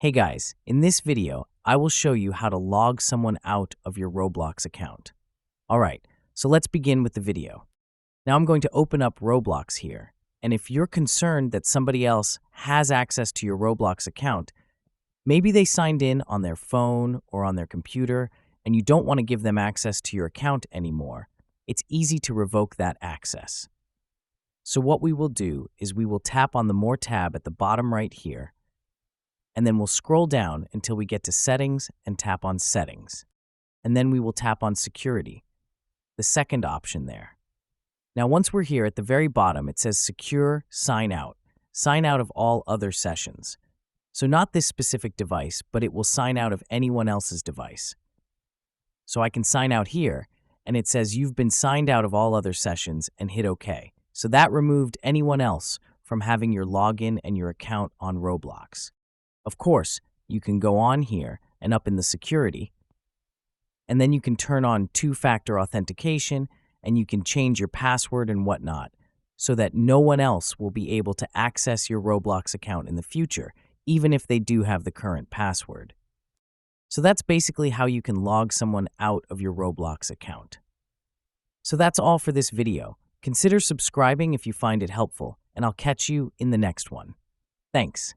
Hey guys, in this video, I will show you how to log someone out of your Roblox account. Alright, so let's begin with the video. Now I'm going to open up Roblox here, and if you're concerned that somebody else has access to your Roblox account, maybe they signed in on their phone or on their computer, and you don't want to give them access to your account anymore, it's easy to revoke that access. So what we will do is we will tap on the More tab at the bottom right here, and then we'll scroll down until we get to Settings and tap on Settings. And then we will tap on Security, the second option there. Now once we're here at the very bottom, it says Secure Sign Out of all other sessions. So not this specific device, but it will sign out of anyone else's device. So I can sign out here, and it says you've been signed out of all other sessions and hit OK. So that removed anyone else from having your login and your account on Roblox. Of course, you can go on here and up in the security, and then you can turn on two-factor authentication, and you can change your password and whatnot so that no one else will be able to access your Roblox account in the future, even if they do have the current password. So that's basically how you can log someone out of your Roblox account. So that's all for this video. Consider subscribing if you find it helpful, and I'll catch you in the next one. Thanks.